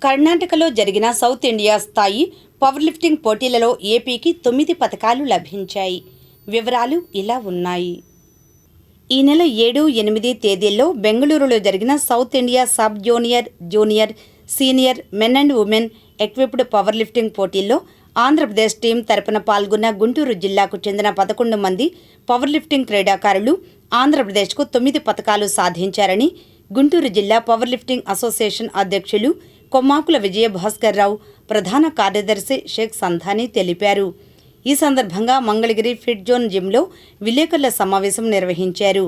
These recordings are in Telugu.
కర్ణాటకలో జరిగిన సౌత్ ఇండియా స్థాయి పవర్ లిఫ్టింగ్ పోటీలలో ఏపీకి 9 పతకాలు లభించాయి. వివరాలు ఇలా ఉన్నాయి. ఈ నెల 7, 8 తేదీల్లో బెంగళూరులో జరిగిన south India sub junior, junior, senior men and women equipped power lifting పోటీల్లో ఆంధ్రప్రదేశ్ టీం తరపున పాల్గొన్న గుంటూరు జిల్లాకు చెందిన 11 మంది పవర్ లిఫ్టింగ్ క్రీడాకారులు ఆంధ్రప్రదేశ్కు 9 పతకాలు సాధించారని గుంటూరు జిల్లా పవర్ లిఫ్టింగ్ అసోసియేషన్ అధ్యక్షులు కొమ్మాకుల విజయభాస్కర్ రావు, ప్రధాన కార్యదర్శి షేక్ సంధాని తెలిపారు. ఈ సందర్భంగా మంగళగిరి ఫిట్ జోన్ జిమ్లో విలేకరుల సమావేశం నిర్వహించారు.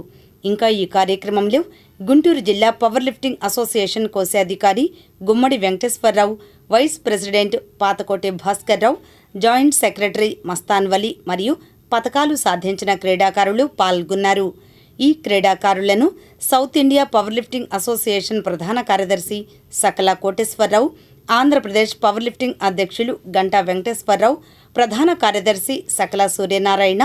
ఇంకా ఈ కార్యక్రమంలో గుంటూరు జిల్లా పవర్ లిఫ్టింగ్ అసోసియేషన్ కోశాధికారి గుమ్మడి Venkateswararao, vice president Pathakoti Bhaskar Rao, joint secretary Mastan వలి మరియు పతకాలు సాధించిన క్రీడాకారులు పాల్గొన్నారు. ఈ క్రీడాకారులను south India power lifting association ప్రధాన కార్యదర్శి సకల కోటేశ్వరరావు, ఆంధ్రప్రదేశ్ పవర్ లిఫ్టింగ్ అధ్యక్షులు గంటా వెంకటేశ్వరరావు, ప్రధాన కార్యదర్శి Sakala Suryanarayana,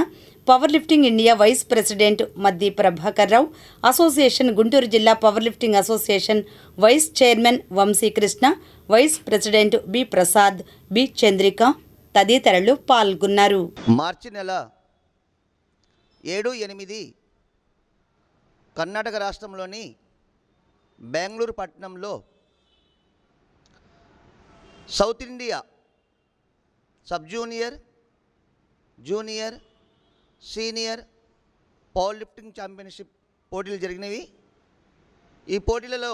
power lifting India vice president Maddi Prabhakar Rao, association Guntur జిల్లా power lifting association vice chairman Vamsikrishna, vice president B Prasad, B Chandrika తదితరులు పాల్గొన్నారు. మార్చి నెల 7, 8 కర్ణాటక రాష్ట్రంలోని బెంగళూరు పట్టణంలో south India sub junior, junior, senior power lifting championship పోటీలు జరిగినవి. ఈ పోటీలలో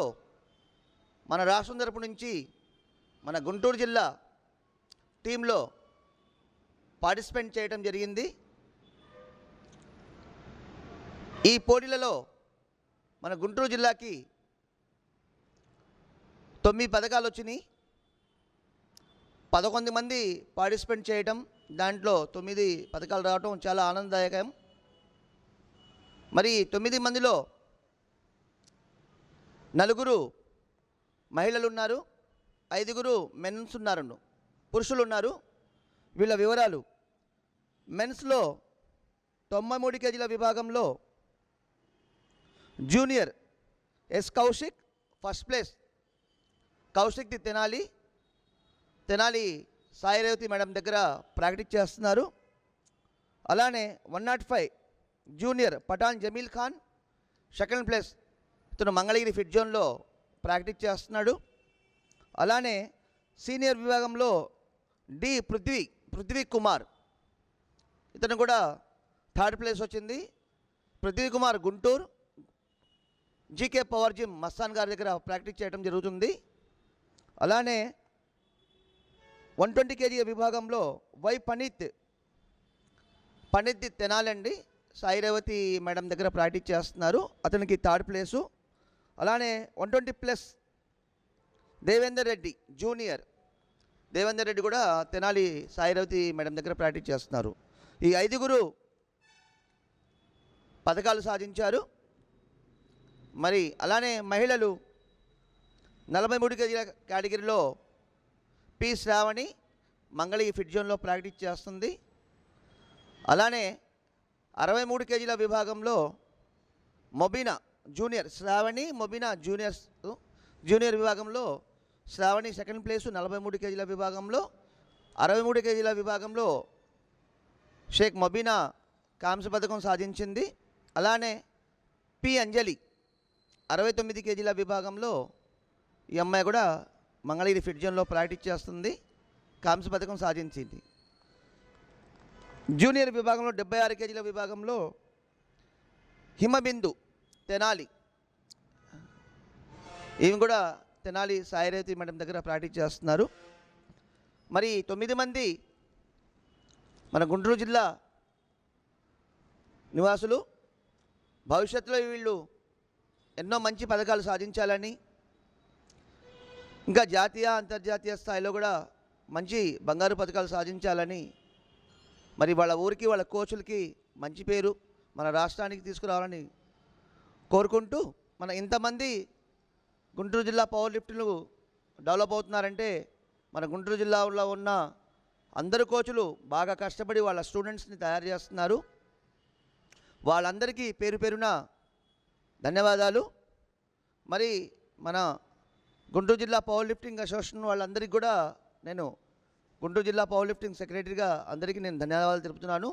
మన రాష్ట్రం తరపు నుంచి మన గుంటూరు జిల్లా టీంలో పార్టిసిపేట్ చేయడం జరిగింది. ఈ పోటీలలో మన గుంటూరు జిల్లాకి 9 పథకాలు వచ్చినాయి. 11 మంది పార్టిసిపేట్ చేయటం, దాంట్లో 9 పథకాలు రావటం చాలా ఆనందదాయకం. మరి 9 మందిలో 4 మహిళలు ఉన్నారు, 5 మెన్స్ ఉన్నారు, పురుషులు ఉన్నారు. వీళ్ళ వివరాలు: మెన్స్లో 93 కేజీల విభాగంలో junior S Kaushik first place. కౌశిక్ది తెనాలి సాయిరేవతి మేడం దగ్గర ప్రాక్టీస్ చేస్తున్నారు. అలానే 105 junior Pathan Jameel Khan second place. ఇతను మంగళగిరి ఫిట్ జోన్లో ప్రాక్టీస్ చేస్తున్నాడు. అలానే సీనియర్ విభాగంలో డి పృథ్వీ కుమార్, ఇతను కూడా థర్డ్ ప్లేస్ వచ్చింది. Prithvi Kumar Guntur GK power gym Mastan గారి దగ్గర ప్రాక్టీస్ చేయడం జరుగుతుంది. అలానే 120 కేజీ విభాగంలో వై పండిత్ తెనాలండి సాయిరేవతి మేడం దగ్గర ప్రాక్టీస్ చేస్తున్నారు, అతనికి థర్డ్ ప్లేసు. అలానే 120+ దేవేందర్ రెడ్డి జూనియర్, దేవేందర్ రెడ్డి కూడా తెనాలి సాయిరేవతి మేడం దగ్గర ప్రాక్టీస్ చేస్తున్నారు. ఈ 5 పథకాలు సాధించారు. మరి అలానే మహిళలు 43 కేజీల కేటగిరీలో పి శ్రావణి మంగళగిరి ఫిట్ జోన్లో ప్రాక్టీస్ చేస్తుంది. అలానే 63 కేజీల విభాగంలో మొబీనా జూనియర్, శ్రావణి మొబీనా జూనియర్ విభాగంలో శ్రావణి సెకండ్ ప్లేసు 43 కేజీల విభాగంలో. 63 కేజీల విభాగంలో షేక్ మొబీనా కాంస్య పథకం సాధించింది. అలానే పి అంజలి 69 కేజీల విభాగంలో ఈ అమ్మాయి కూడా మంగళగిరి ఫిట్ జోన్లో ప్రాక్టీస్ చేస్తుంది, కాంస్య పథకం సాధించింది. జూనియర్ విభాగంలో 76 కేజీల విభాగంలో హిమబిందు తెనాలి, ఈమె కూడా తెనాలి సాయిరేవతి మేడం దగ్గర ప్రాక్టీస్ చేస్తున్నారు. మరి 9 మంది మన గుంటూరు జిల్లా నివాసులు. భవిష్యత్తులో వీళ్ళు ఎన్నో మంచి పథకాలు సాధించాలని, ఇంకా జాతీయ అంతర్జాతీయ స్థాయిలో కూడా మంచి బంగారు పథకాలు సాధించాలని, మరి వాళ్ళ ఊరికి వాళ్ళ కోచులకి మంచి పేరు మన రాష్ట్రానికి తీసుకురావాలని కోరుకుంటూ, మన ఇంతమంది గుంటూరు జిల్లా పవర్ లిఫ్టింగ్లు డెవలప్ అవుతున్నారంటే మన గుంటూరు జిల్లాలో ఉన్న అందరు కోచులు బాగా కష్టపడి వాళ్ళ స్టూడెంట్స్ని తయారు చేస్తున్నారు. వాళ్ళందరికీ పేరు పేరున ధన్యవాదాలు. మరి మన గుంటూరు జిల్లా పవర్ లిఫ్టింగ్ అసోసియేషన్ వాళ్ళందరికీ కూడా నేను గుంటూరు జిల్లా పవర్ లిఫ్టింగ్ సెక్రటరీగా అందరికీ నేను ధన్యవాదాలు తెలుపుతున్నాను.